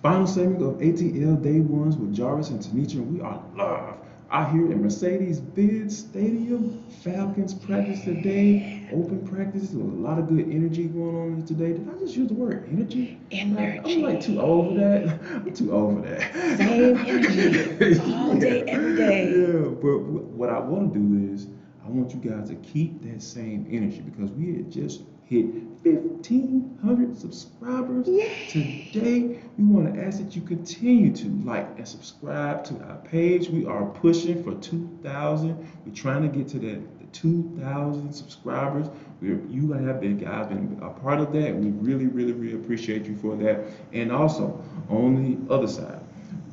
Final segment of ATL Day Ones with Jarvis and Tenitra. We are live out here in Mercedes-Benz Stadium. Falcons practice today. Open practice. There was a lot of good energy going on today. Did I just use the word energy? Energy. I'm like too old for that. I'm too old for that. Same energy all day, every day. Yeah, but what I want to do is I want you guys to keep that same energy because we had just hit 1,500 subscribers today. We want to ask that you continue to like and subscribe to our page. We are pushing for 2,000. We're trying to get to the 2,000 subscribers. You have been guys been a part of that. We really, really, really appreciate you for that. And also on the other side,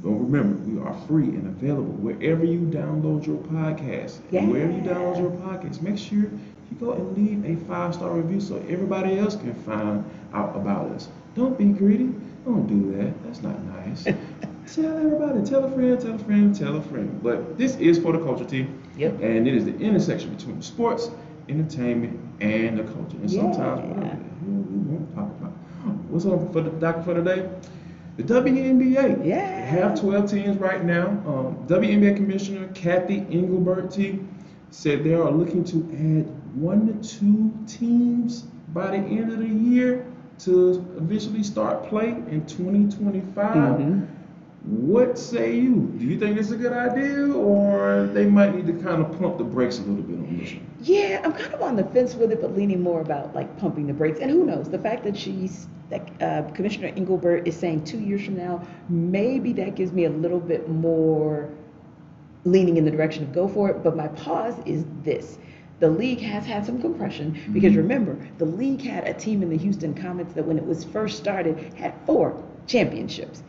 but remember, we are free and available wherever you download your podcast. Yeah. And wherever you download your podcast, make sure you go and leave a 5-star review so everybody else can find out about us. Don't be greedy. Don't do that. That's not nice. Tell everybody. Tell a friend, tell a friend, tell a friend. But this is for the culture team. Yep. And it is the intersection between sports, entertainment, and the culture. And sometimes whatever the hell we want to talk about. What's up for the docket for today? The WNBA. Yeah. They have 12 teams right now. WNBA Commissioner Cathy Engelbert said they are looking to add 1 to 2 teams by the end of the year to eventually start play in 2025. Mm-hmm. What say you? Do you think it's a good idea, or they might need to kind of pump the brakes a little bit on this one? Yeah, I'm kind of on the fence with it, but leaning more about like pumping the brakes. And who knows? The fact that Commissioner Engelbert is saying 2 years from now, maybe that gives me a little bit more leaning in the direction of go for it. But my pause is this. The league has had some compression because remember, the league had a team in the Houston Comets that when it was first started had 4 championships.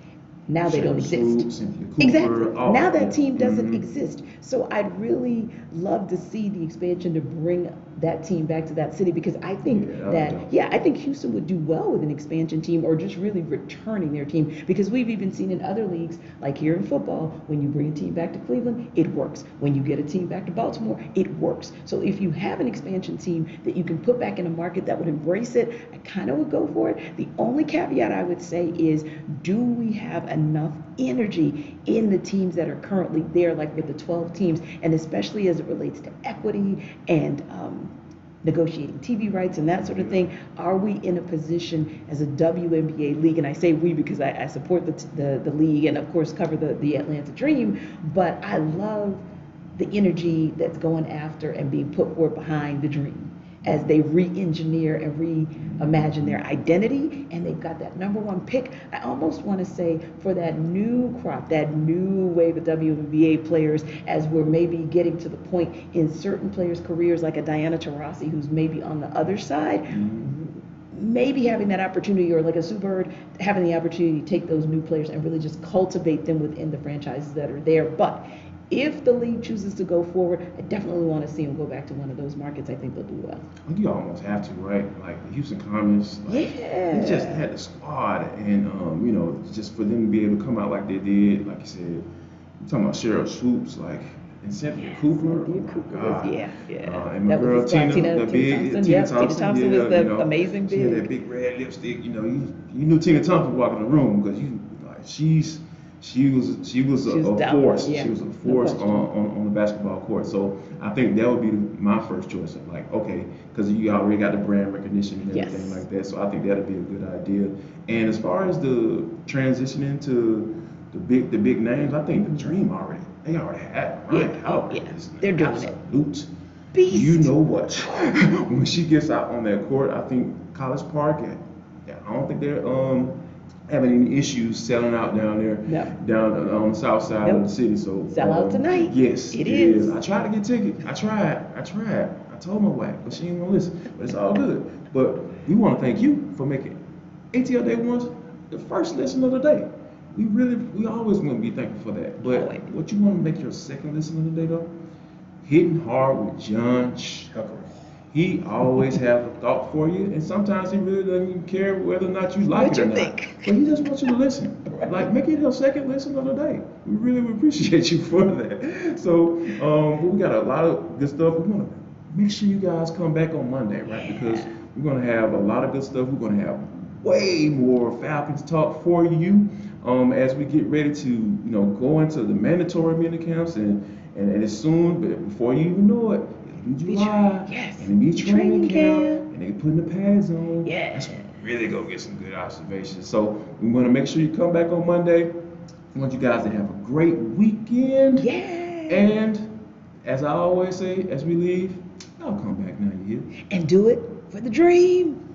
Now they don't exist. Exactly. Now that team doesn't exist. So I'd really love to see the expansion to bring that team back to that city because I think I think Houston would do well with an expansion team or just really returning their team because we've even seen in other leagues, like here in football, when you bring a team back to Cleveland, it works. When you get a team back to Baltimore, it works. So if you have an expansion team that you can put back in a market that would embrace it, I kind of would go for it. The only caveat I would say is, do we have enough energy in the teams that are currently there, like with the 12 teams, and especially as it relates to equity and negotiating TV rights and that sort of thing? Are we in a position as a WNBA league, and I say we because I support the league and of course cover the Atlanta Dream, but I love the energy that's going after and being put forward behind the Dream as they re-engineer and reimagine their identity, and they've got that #1 pick. I almost want to say for that new crop, that new wave of WNBA players, as we're maybe getting to the point in certain players' careers, like a Diana Taurasi, who's maybe on the other side, maybe having that opportunity, or like a Sue Bird, having the opportunity to take those new players and really just cultivate them within the franchises that are there. But if the league chooses to go forward, I definitely want to see them go back to one of those markets. I think they'll do well. I think you almost have to, right? Like the Houston Comets, they just had the squad, and just for them to be able to come out like they did, like you said, you're talking about Cheryl Swoops, like, and Cynthia Cooper. And my girl Tina, the big Tina Thompson was the amazing big. She had that big red lipstick. You knew Tina Thompson walking in the room because she was a force. Yeah, she was a force on the basketball court. So I think that would be my first choice. Of like, okay, because you already got the brand recognition and everything like that. So I think that'd be a good idea. And as far as the transitioning to the big names, I think the Dream already had Ryan Howard. They're doing absolute beast. You know what? When she gets out on that court, I think College Park. I don't think they're having any issues selling out down there, down on the south side of the city. So sell out tonight. Yes, it is. I tried to get tickets. I tried. I told my wife, but she ain't gonna listen. But it's all good. But we want to thank you for making ATL Day Ones the first listen of the day. We always want to be thankful for that. But what you want to make your second listen of the day though? Hitting Hard with John Chucker. He always have a thought for you, and sometimes he really doesn't even care whether or not you like it or not. But he just wants you to listen. Like, make it your second listen of the day. We really appreciate you for that. So, we got a lot of good stuff. We want to make sure you guys come back on Monday, right? Because we're going to have a lot of good stuff. We're going to have way more Falcons talk for you as we get ready to, go into the mandatory mini camps and as soon, but before you even know it, it'll be July, yes. and it'll be training camp, camp. and they putting the pads on. Yes. That's really gonna get some good observations. So we want to make sure you come back on Monday. We want you guys to have a great weekend. Yeah. And as I always say, as we leave, y'all come back now, you hear? And do it for the dream.